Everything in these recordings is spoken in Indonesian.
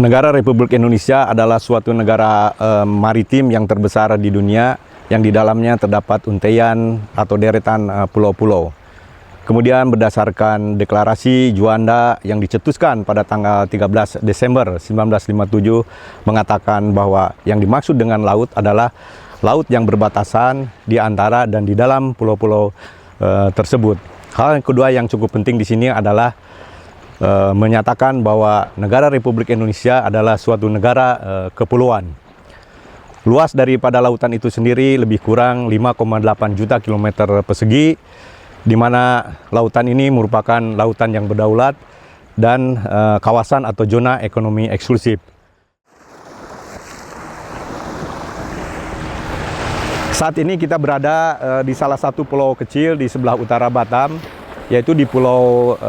Negara Republik Indonesia adalah suatu negara maritim yang terbesar di dunia, yang di dalamnya terdapat untaian atau deretan pulau-pulau. Kemudian berdasarkan deklarasi Juanda yang dicetuskan pada tanggal 13 Desember 1957 mengatakan bahwa yang dimaksud dengan laut adalah laut yang berbatasan di antara dan di dalam pulau-pulau tersebut. Hal yang kedua yang cukup penting di sini adalah menyatakan bahwa negara Republik Indonesia adalah suatu negara kepulauan. Luas daripada lautan itu sendiri lebih kurang 5,8 juta kilometer persegi, di mana lautan ini merupakan lautan yang berdaulat dan kawasan atau zona ekonomi eksklusif. Saat ini kita berada di salah satu pulau kecil di sebelah utara Batam, yaitu di Pulau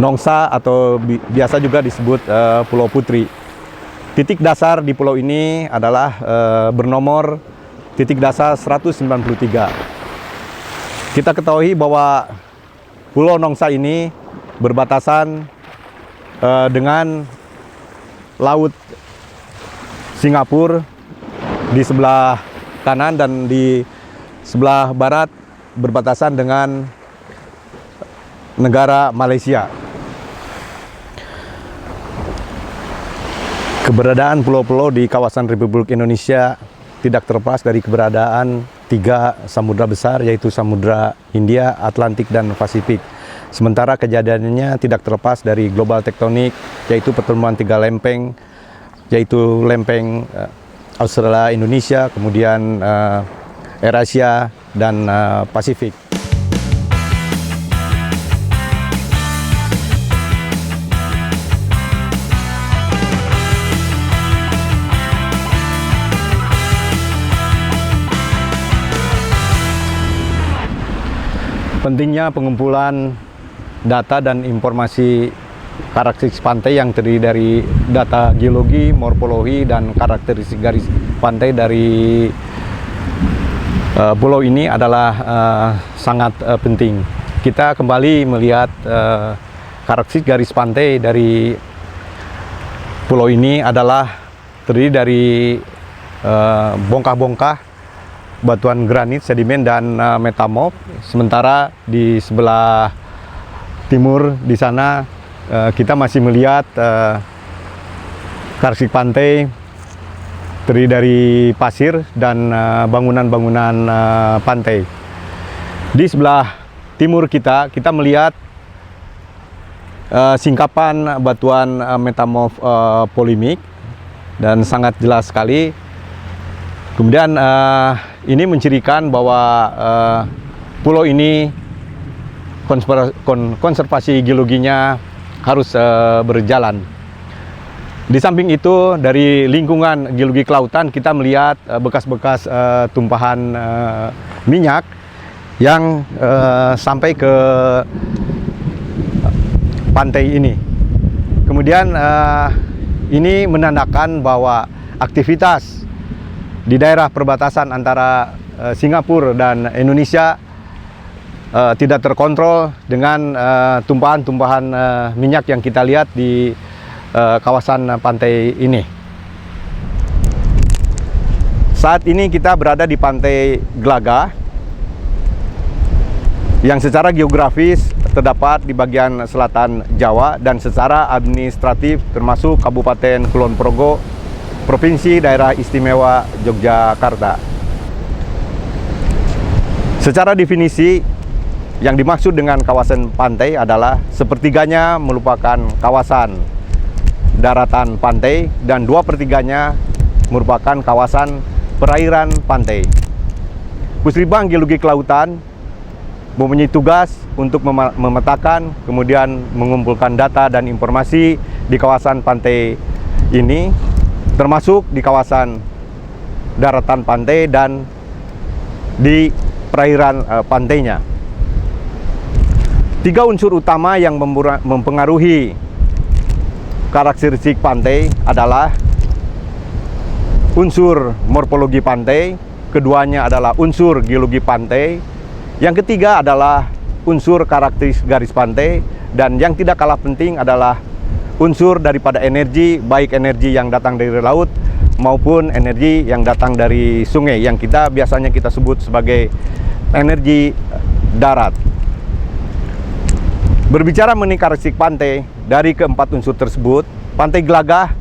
Nongsa atau biasa juga disebut Pulau Putri. Titik dasar di pulau ini adalah bernomor titik dasar 193. Kita ketahui bahwa Pulau Nongsa ini berbatasan dengan Laut Singapura di sebelah kanan dan di sebelah barat berbatasan dengan negara Malaysia. Keberadaan pulau-pulau di kawasan Republik Indonesia tidak terlepas dari keberadaan 3 samudra besar, yaitu Samudra Hindia, Atlantik, dan Pasifik. Sementara kejadiannya tidak terlepas dari global tektonik, yaitu pertemuan 3 lempeng, yaitu lempeng Australia, Indonesia, kemudian Eurasia, dan Pasifik. Pentingnya pengumpulan data dan informasi karakteristik pantai yang terdiri dari data geologi, morfologi, dan karakteristik garis pantai dari pulau ini adalah sangat penting. Kita kembali melihat karakteristik garis pantai dari pulau ini adalah terdiri dari bongkah-bongkah, batuan granit, sedimen, dan metamorf. Sementara di sebelah timur di sana kita masih melihat karakteristik pantai terdiri dari pasir dan bangunan-bangunan pantai. Di sebelah timur kita melihat singkapan batuan metamorf polimik dan sangat jelas sekali. Kemudian ini mencirikan bahwa pulau ini konservasi geologinya harus berjalan. Di samping itu, dari lingkungan geologi kelautan kita melihat bekas-bekas tumpahan minyak yang sampai ke pantai ini. Kemudian ini menandakan bahwa aktivitas di daerah perbatasan antara Singapura dan Indonesia tidak terkontrol dengan tumpahan-tumpahan minyak yang kita lihat di kawasan pantai ini. Saat ini kita berada di Pantai Glagah yang secara geografis terdapat di bagian selatan Jawa dan secara administratif termasuk Kabupaten Kulon Progo, Provinsi Daerah Istimewa Yogyakarta. Secara definisi, yang dimaksud dengan kawasan pantai adalah sepertiganya merupakan kawasan daratan pantai dan 2/3-nya merupakan kawasan perairan pantai. Pusritbang Geologi Kelautan mempunyai tugas untuk memetakan, kemudian mengumpulkan data dan informasi di kawasan pantai ini, termasuk di kawasan daratan pantai dan di perairan pantainya. 3 unsur utama yang mempengaruhi karakteristik pantai adalah unsur morfologi pantai, keduanya adalah unsur geologi pantai, yang ketiga adalah unsur karakteristik garis pantai, dan yang tidak kalah penting adalah unsur daripada energi, baik energi yang datang dari laut maupun energi yang datang dari sungai yang biasanya kita sebut sebagai energi darat. Berbicara mengenai karakteristik pantai, dari keempat unsur tersebut, Pantai Gelagah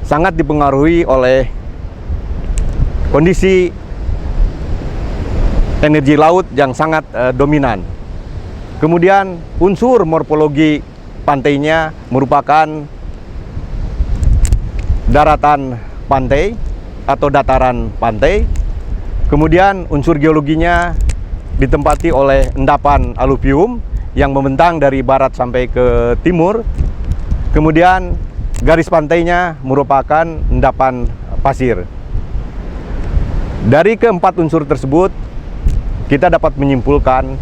sangat dipengaruhi oleh kondisi energi laut yang sangat dominan. Kemudian unsur morfologi pantainya merupakan daratan pantai atau dataran pantai. Kemudian unsur geologinya ditempati oleh endapan aluvium yang membentang dari barat sampai ke timur. Kemudian garis pantainya merupakan endapan pasir. Dari keempat unsur tersebut, kita dapat menyimpulkan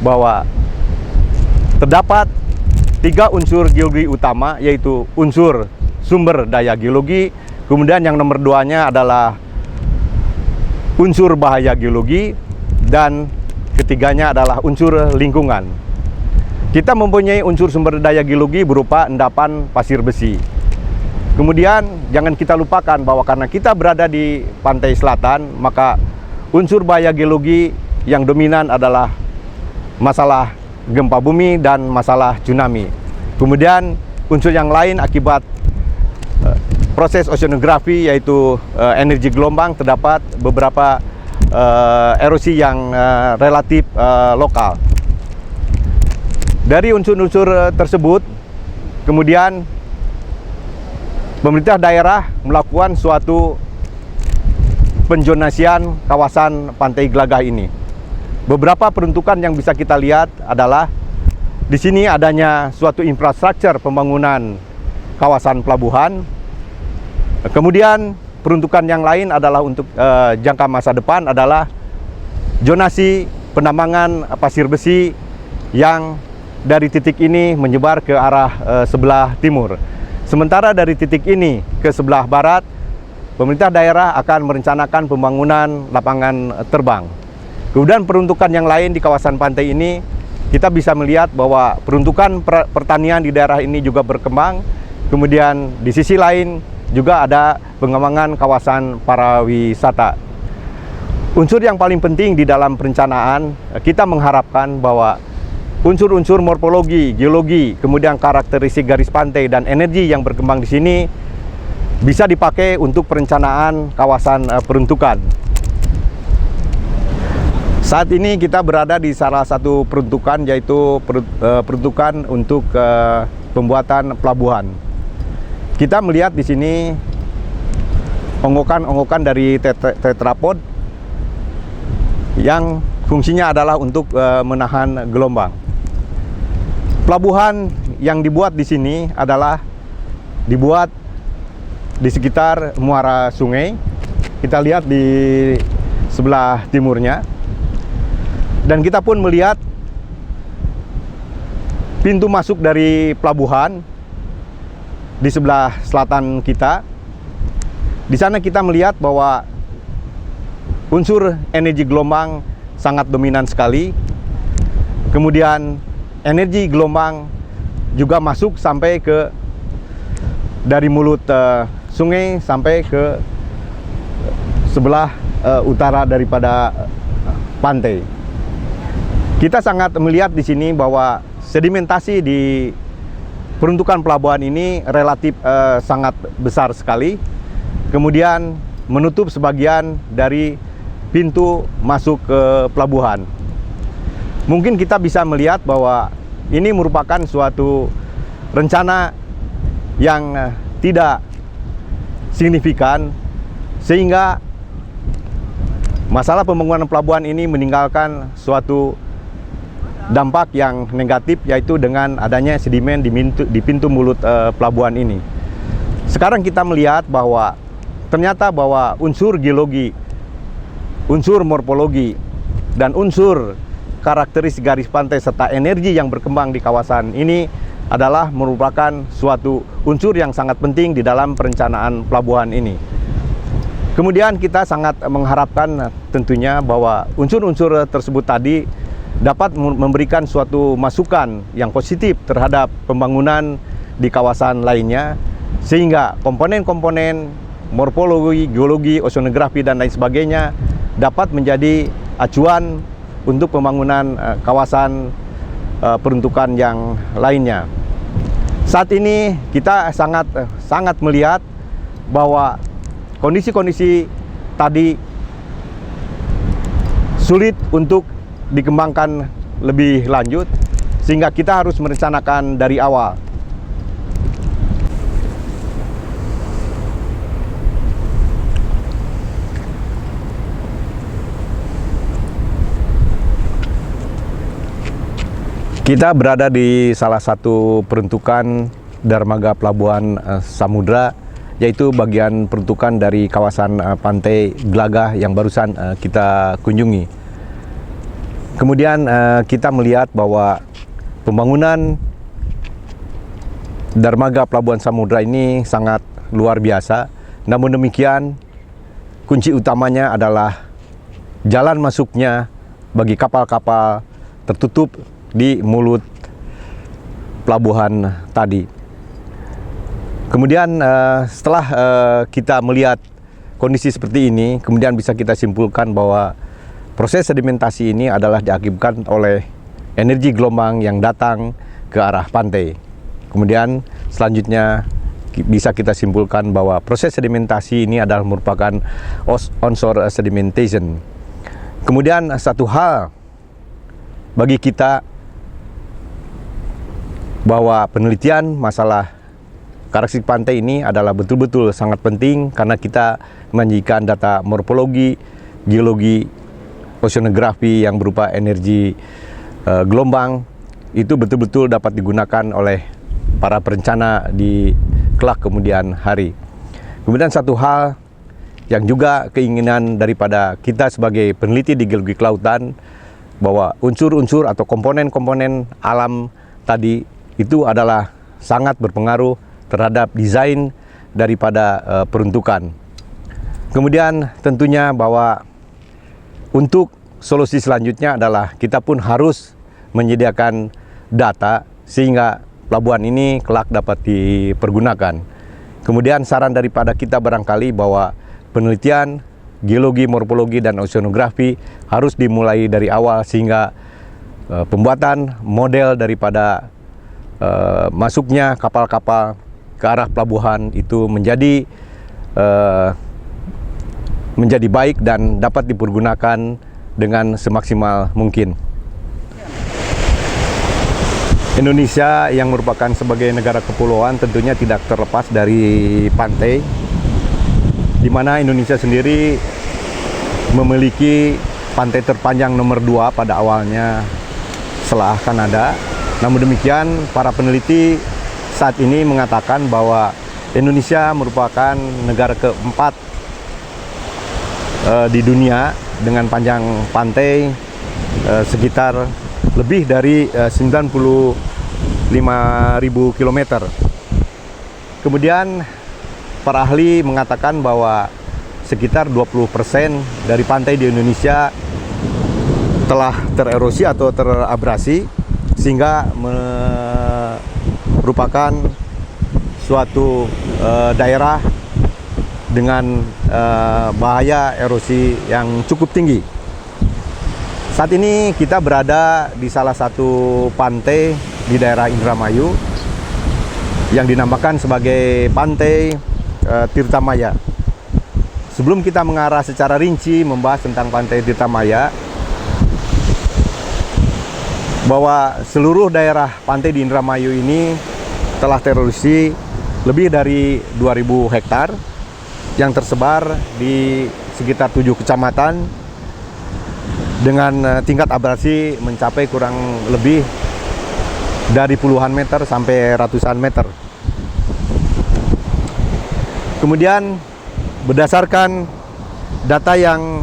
bahwa terdapat 3 unsur geologi utama, yaitu unsur sumber daya geologi, kemudian yang nomor 2-nya adalah unsur bahaya geologi, dan ketiganya adalah unsur lingkungan. Kita mempunyai unsur sumber daya geologi berupa endapan pasir besi. Kemudian jangan kita lupakan bahwa karena kita berada di pantai selatan, maka unsur bahaya geologi yang dominan adalah masalah gempa bumi dan masalah tsunami. Kemudian unsur yang lain akibat proses oceanografi, yaitu energi gelombang, terdapat beberapa erosi yang relatif lokal. Dari unsur-unsur tersebut, kemudian pemerintah daerah melakukan suatu penzonasian kawasan Pantai Gelagah ini. Beberapa peruntukan yang bisa kita lihat adalah di sini adanya suatu infrastruktur pembangunan kawasan pelabuhan. Kemudian peruntukan yang lain adalah untuk jangka masa depan adalah zonasi penambangan pasir besi yang dari titik ini menyebar ke arah sebelah timur. Sementara dari titik ini ke sebelah barat, pemerintah daerah akan merencanakan pembangunan lapangan terbang. Kemudian peruntukan yang lain di kawasan pantai ini, kita bisa melihat bahwa peruntukan pertanian di daerah ini juga berkembang. Kemudian di sisi lain juga ada pengembangan kawasan pariwisata. Unsur yang paling penting di dalam perencanaan, kita mengharapkan bahwa unsur-unsur morfologi, geologi, kemudian karakteristik garis pantai dan energi yang berkembang di sini bisa dipakai untuk perencanaan kawasan peruntukan. Saat ini kita berada di salah satu peruntukan, yaitu peruntukan untuk pembuatan pelabuhan. Kita melihat di sini onggokan-onggokan dari tetrapod yang fungsinya adalah untuk menahan gelombang. Pelabuhan yang dibuat di sini adalah dibuat di sekitar muara sungai. Kita lihat di sebelah timurnya. Dan kita pun melihat pintu masuk dari pelabuhan di sebelah selatan kita. Di sana kita melihat bahwa unsur energi gelombang sangat dominan sekali. Kemudian energi gelombang juga masuk sampai ke dari mulut sungai sampai ke sebelah utara daripada pantai. Kita sangat melihat di sini bahwa sedimentasi di peruntukan pelabuhan ini relatif sangat besar sekali. Kemudian menutup sebagian dari pintu masuk ke pelabuhan. Mungkin kita bisa melihat bahwa ini merupakan suatu rencana yang tidak signifikan, sehingga masalah pembangunan pelabuhan ini meninggalkan suatu dampak yang negatif, yaitu dengan adanya sedimen di pintu mulut pelabuhan ini. Sekarang kita melihat bahwa ternyata bahwa unsur geologi, unsur morfologi, dan unsur karakteristik garis pantai serta energi yang berkembang di kawasan ini adalah merupakan suatu unsur yang sangat penting di dalam perencanaan pelabuhan ini. Kemudian kita sangat mengharapkan tentunya bahwa unsur-unsur tersebut tadi dapat memberikan suatu masukan yang positif terhadap pembangunan di kawasan lainnya, sehingga komponen-komponen morfologi, geologi, oceanografi dan lain sebagainya dapat menjadi acuan untuk pembangunan kawasan peruntukan yang lainnya. Saat ini kita sangat melihat bahwa kondisi-kondisi tadi sulit untuk dikembangkan lebih lanjut, sehingga kita harus merencanakan dari awal. Kita berada di salah satu peruntukan dermaga Pelabuhan Samudra, yaitu bagian peruntukan dari kawasan pantai Gelagah yang barusan kita kunjungi. Kemudian kita melihat bahwa pembangunan dermaga Pelabuhan Samudra ini sangat luar biasa. Namun demikian, kunci utamanya adalah jalan masuknya bagi kapal-kapal tertutup di mulut pelabuhan tadi. Kemudian setelah kita melihat kondisi seperti ini, kemudian bisa kita simpulkan bahwa proses sedimentasi ini adalah diakibatkan oleh energi gelombang yang datang ke arah pantai. Kemudian selanjutnya bisa kita simpulkan bahwa proses sedimentasi ini adalah merupakan onshore sedimentation. Kemudian satu hal bagi kita, bahwa penelitian masalah karakteristik pantai ini adalah betul-betul sangat penting, karena kita menyajikan data morfologi, geologi, oceanografi yang berupa energi gelombang, itu betul-betul dapat digunakan oleh para perencana di kelak kemudian hari. Kemudian satu hal yang juga keinginan daripada kita sebagai peneliti di geologi kelautan, bahwa unsur-unsur atau komponen-komponen alam tadi itu adalah sangat berpengaruh terhadap desain daripada peruntukan. Kemudian tentunya bahwa untuk solusi selanjutnya adalah kita pun harus menyediakan data sehingga pelabuhan ini kelak dapat dipergunakan. Kemudian saran daripada kita barangkali bahwa penelitian geologi, morfologi, dan oceanografi harus dimulai dari awal, sehingga pembuatan model daripada masuknya kapal-kapal ke arah pelabuhan itu menjadi baik dan dapat dipergunakan dengan semaksimal mungkin. Indonesia yang merupakan sebagai negara kepulauan tentunya tidak terlepas dari pantai, di mana Indonesia sendiri memiliki pantai terpanjang nomor 2 pada awalnya setelah Kanada. Namun demikian, para peneliti saat ini mengatakan bahwa Indonesia merupakan negara keempat di dunia dengan panjang pantai sekitar lebih dari 95.000 km. Kemudian para ahli mengatakan bahwa sekitar 20% dari pantai di Indonesia telah tererosi atau terabrasi, sehingga merupakan suatu daerah dengan bahaya erosi yang cukup tinggi. Saat ini kita berada di salah satu pantai di daerah Indramayu yang dinamakan sebagai Pantai Tirtamaya. Sebelum kita mengarah secara rinci membahas tentang Pantai Tirtamaya, bahwa seluruh daerah pantai di Indramayu ini telah tererosi lebih dari 2.000 hektar yang tersebar di sekitar 7 kecamatan dengan tingkat abrasi mencapai kurang lebih dari puluhan meter sampai ratusan meter. Kemudian berdasarkan data yang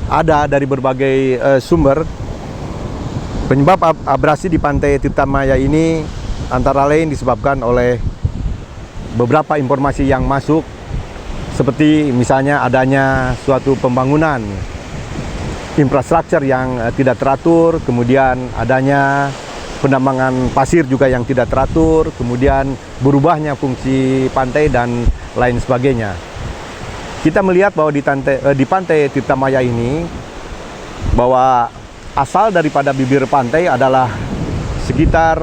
ada dari berbagai sumber, penyebab abrasi di Pantai Tirtamaya ini antara lain disebabkan oleh beberapa informasi yang masuk, seperti misalnya adanya suatu pembangunan infrastruktur yang tidak teratur, kemudian adanya penambangan pasir juga yang tidak teratur, kemudian berubahnya fungsi pantai dan lain sebagainya. Kita melihat bahwa di pantai Tirta Maya ini, bahwa asal daripada bibir pantai adalah sekitar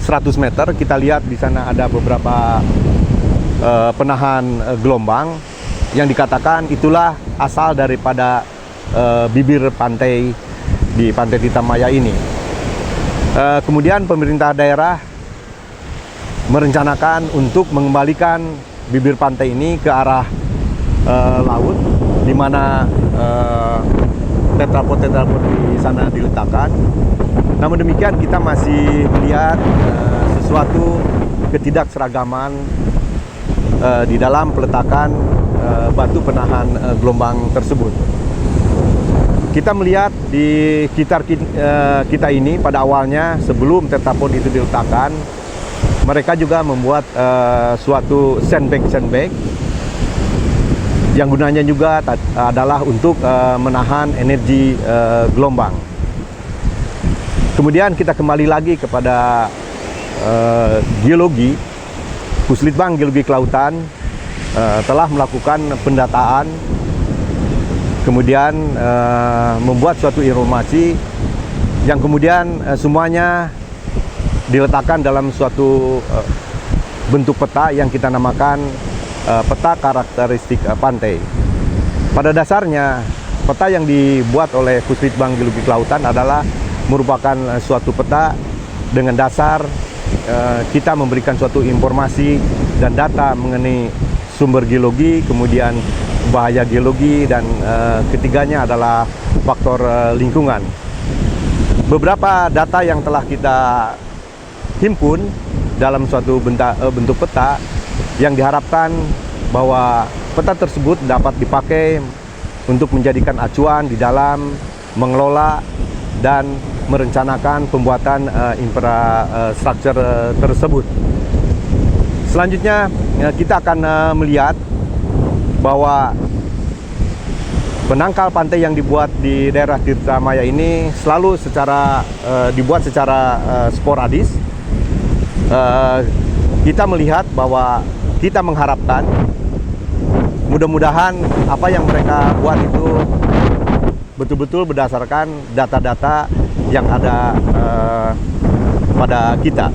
100 meter. Kita lihat di sana ada beberapa penahan gelombang yang dikatakan itulah asal daripada bibir pantai di pantai Tirta Maya ini. Kemudian pemerintah daerah merencanakan untuk mengembalikan bibir pantai ini ke arah laut, di mana tetrapod di sana diletakkan. Namun demikian kita masih melihat sesuatu ketidakseragaman di dalam peletakan batu penahan gelombang tersebut. Kita melihat di sekitar kita ini pada awalnya sebelum tetrapod itu diletakkan, mereka juga membuat suatu sandbag yang gunanya juga adalah untuk menahan energi gelombang. Kemudian kita kembali lagi kepada geologi. Puslitbang Geologi Kelautan telah melakukan pendataan, kemudian membuat suatu informasi yang kemudian semuanya diletakkan dalam suatu bentuk peta yang kita namakan peta karakteristik pantai. Pada dasarnya, peta yang dibuat oleh Puslitbang Geologi Kelautan adalah merupakan suatu peta dengan dasar kita memberikan suatu informasi dan data mengenai sumber geologi, kemudian bahaya geologi, dan ketiganya adalah faktor lingkungan. Beberapa data yang telah kita himpun dalam suatu bentuk peta yang diharapkan bahwa peta tersebut dapat dipakai untuk menjadikan acuan di dalam mengelola dan merencanakan pembuatan infrastruktur tersebut. Selanjutnya kita akan melihat bahwa penangkal pantai yang dibuat di daerah Tirta Maya ini selalu dibuat secara sporadis. Kita melihat bahwa kita mengharapkan mudah-mudahan apa yang mereka buat itu betul-betul berdasarkan data-data yang ada pada kita.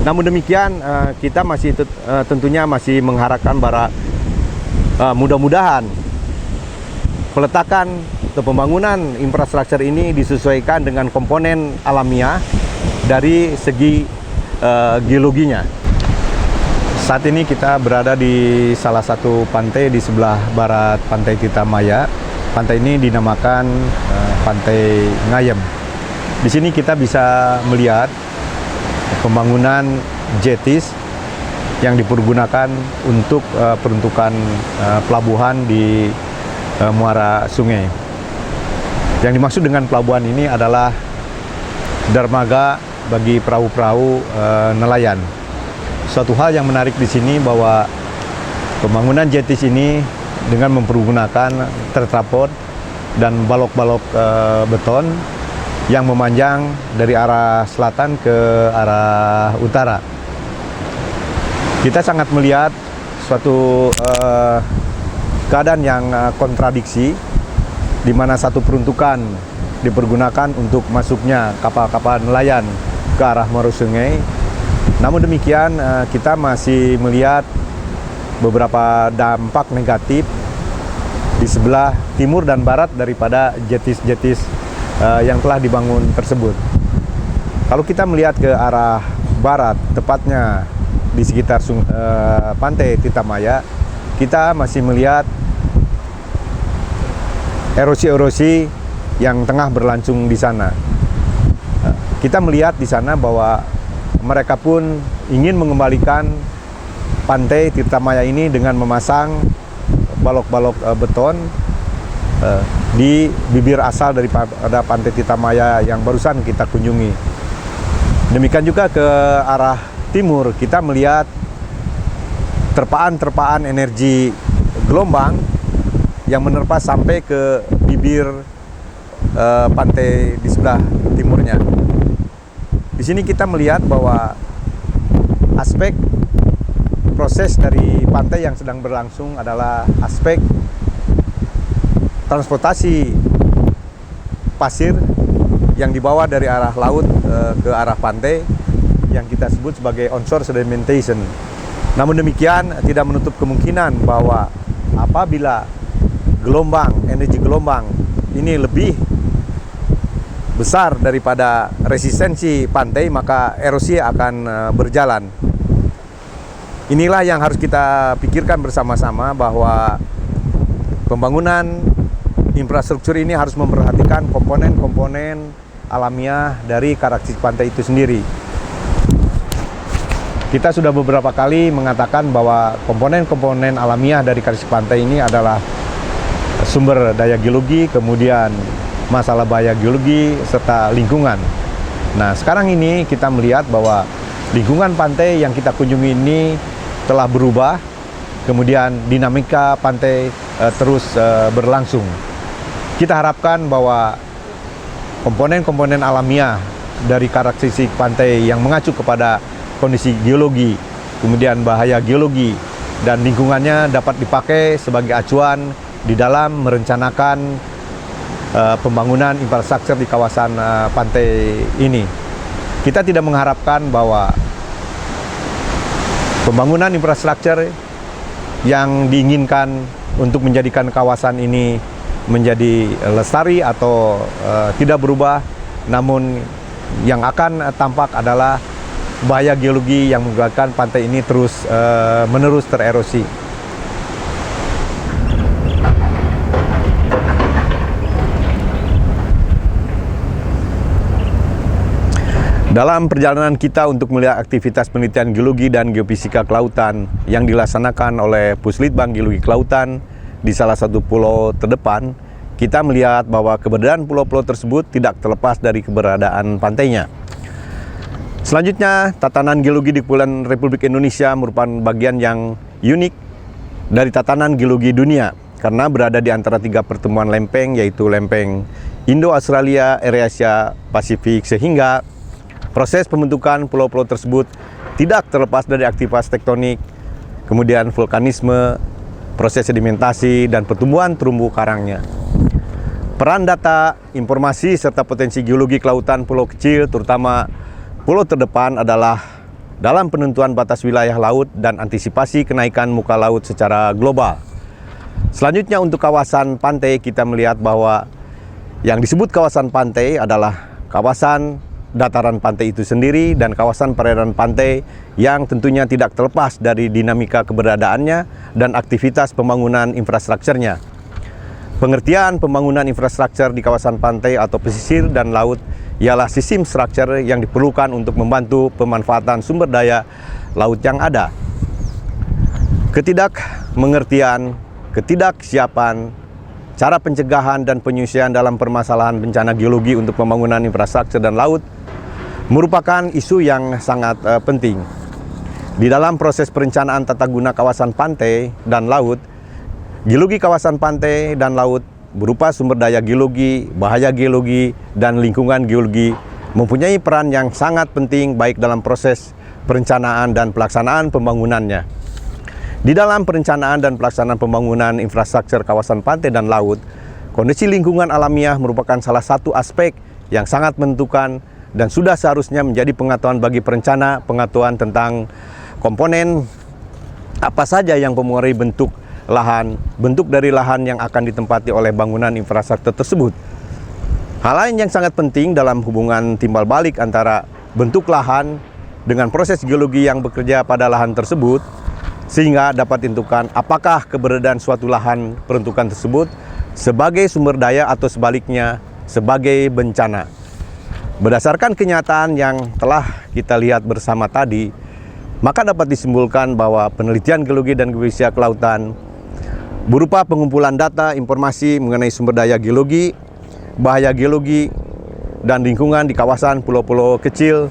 Namun demikian kita masih tentunya masih mengharapkan bahwa mudah-mudahan peletakan atau pembangunan infrastruktur ini disesuaikan dengan komponen alamiah dari segi geologinya. Saat ini kita berada di salah satu pantai di sebelah barat pantai Tirta Maya. Pantai ini dinamakan Pantai Ngayem. Di sini kita bisa melihat pembangunan jetis yang dipergunakan untuk peruntukan pelabuhan di muara sungai. Yang dimaksud dengan pelabuhan ini adalah dermaga bagi perahu-perahu nelayan. Suatu hal yang menarik di sini bahwa pembangunan jetis ini dengan mempergunakan tetrapod dan balok-balok beton yang memanjang dari arah selatan ke arah utara. Kita sangat melihat suatu keadaan yang kontradiksi, di mana satu peruntukan dipergunakan untuk masuknya kapal-kapal nelayan ke arah muara sungai. Namun demikian kita masih melihat beberapa dampak negatif di sebelah timur dan barat daripada jetis-jetis yang telah dibangun tersebut. Kalau kita melihat ke arah barat, tepatnya di sekitar pantai Tirta Maya, kita masih melihat erosi-erosi yang tengah berlangsung di sana. Kita melihat di sana bahwa mereka pun ingin mengembalikan pantai Tirta Maya ini dengan memasang balok-balok beton di bibir asal daripada pantai Tirta Maya yang barusan kita kunjungi. Demikian juga ke arah timur, kita melihat terpaan-terpaan energi gelombang yang menerpa sampai ke bibir pantai di sebelah timurnya. Di sini kita melihat bahwa aspek proses dari pantai yang sedang berlangsung adalah aspek transportasi pasir yang dibawa dari arah laut ke arah pantai yang kita sebut sebagai onshore sedimentation. Namun demikian tidak menutup kemungkinan bahwa apabila energi gelombang ini lebih besar daripada resistensi pantai, maka erosi akan berjalan. Inilah yang harus kita pikirkan bersama-sama, bahwa pembangunan infrastruktur ini harus memperhatikan komponen-komponen alamiah dari karakteristik pantai itu sendiri. Kita sudah beberapa kali mengatakan bahwa komponen-komponen alamiah dari karakteristik pantai ini adalah sumber daya geologi, kemudian masalah bahaya geologi, serta lingkungan. Nah, sekarang ini kita melihat bahwa lingkungan pantai yang kita kunjungi ini telah berubah, kemudian dinamika pantai terus berlangsung. Kita harapkan bahwa komponen-komponen alamiah dari karakteristik pantai yang mengacu kepada kondisi geologi, kemudian bahaya geologi, dan lingkungannya dapat dipakai sebagai acuan di dalam merencanakan pembangunan infrastruktur di kawasan pantai ini. Kita tidak mengharapkan bahwa pembangunan infrastruktur yang diinginkan untuk menjadikan kawasan ini menjadi lestari atau tidak berubah, namun yang akan tampak adalah bahaya geologi yang menyebabkan pantai ini terus menerus tererosi. Dalam perjalanan kita untuk melihat aktivitas penelitian geologi dan geofisika kelautan yang dilaksanakan oleh Puslitbang Geologi Kelautan di salah satu pulau terdepan, kita melihat bahwa keberadaan pulau-pulau tersebut tidak terlepas dari keberadaan pantainya. Selanjutnya, tatanan geologi di Kepulauan Republik Indonesia merupakan bagian yang unik dari tatanan geologi dunia karena berada di antara tiga pertemuan lempeng, yaitu lempeng Indo-Australia, Eurasia, Pasifik, sehingga proses pembentukan pulau-pulau tersebut tidak terlepas dari aktivitas tektonik, kemudian vulkanisme, proses sedimentasi, dan pertumbuhan terumbu karangnya. Peran data, informasi, serta potensi geologi kelautan pulau kecil, terutama pulau terdepan, adalah dalam penentuan batas wilayah laut dan antisipasi kenaikan muka laut secara global. Selanjutnya, untuk kawasan pantai, kita melihat bahwa yang disebut kawasan pantai adalah kawasan dataran pantai itu sendiri dan kawasan perairan pantai yang tentunya tidak terlepas dari dinamika keberadaannya dan aktivitas pembangunan infrastrukturnya. Pengertian pembangunan infrastruktur di kawasan pantai atau pesisir dan laut ialah sistem struktur yang diperlukan untuk membantu pemanfaatan sumber daya laut yang ada. Ketidakmengertian, ketidaksiapan, cara pencegahan dan penyelesaian dalam permasalahan bencana geologi untuk pembangunan infrastruktur dan laut merupakan isu yang sangat penting. Di dalam proses perencanaan tata guna kawasan pantai dan laut, geologi kawasan pantai dan laut berupa sumber daya geologi, bahaya geologi, dan lingkungan geologi mempunyai peran yang sangat penting baik dalam proses perencanaan dan pelaksanaan pembangunannya. Di dalam perencanaan dan pelaksanaan pembangunan infrastruktur kawasan pantai dan laut, kondisi lingkungan alamiah merupakan salah satu aspek yang sangat menentukan dan sudah seharusnya menjadi pengetahuan bagi perencana pengetahuan tentang komponen apa saja yang mempengaruhi bentuk dari lahan yang akan ditempati oleh bangunan infrastruktur tersebut. Hal lain yang sangat penting dalam hubungan timbal balik antara bentuk lahan dengan proses geologi yang bekerja pada lahan tersebut, sehingga dapat ditentukan apakah keberadaan suatu lahan peruntukan tersebut sebagai sumber daya atau sebaliknya sebagai bencana. Berdasarkan kenyataan yang telah kita lihat bersama tadi, maka dapat disimpulkan bahwa penelitian geologi dan geofisika kelautan berupa pengumpulan data informasi mengenai sumber daya geologi, bahaya geologi, dan lingkungan di kawasan pulau-pulau kecil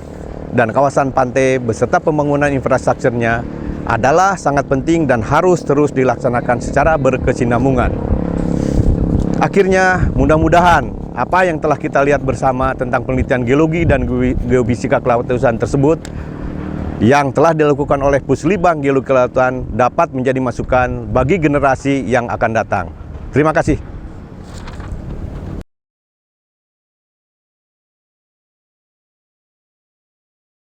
dan kawasan pantai beserta pembangunan infrastrukturnya adalah sangat penting dan harus terus dilaksanakan secara berkesinambungan. Akhirnya, mudah-mudahan apa yang telah kita lihat bersama tentang penelitian geologi dan geofisika kelautan tersebut yang telah dilakukan oleh Puslitbang Geologi Kelautan dapat menjadi masukan bagi generasi yang akan datang. Terima kasih.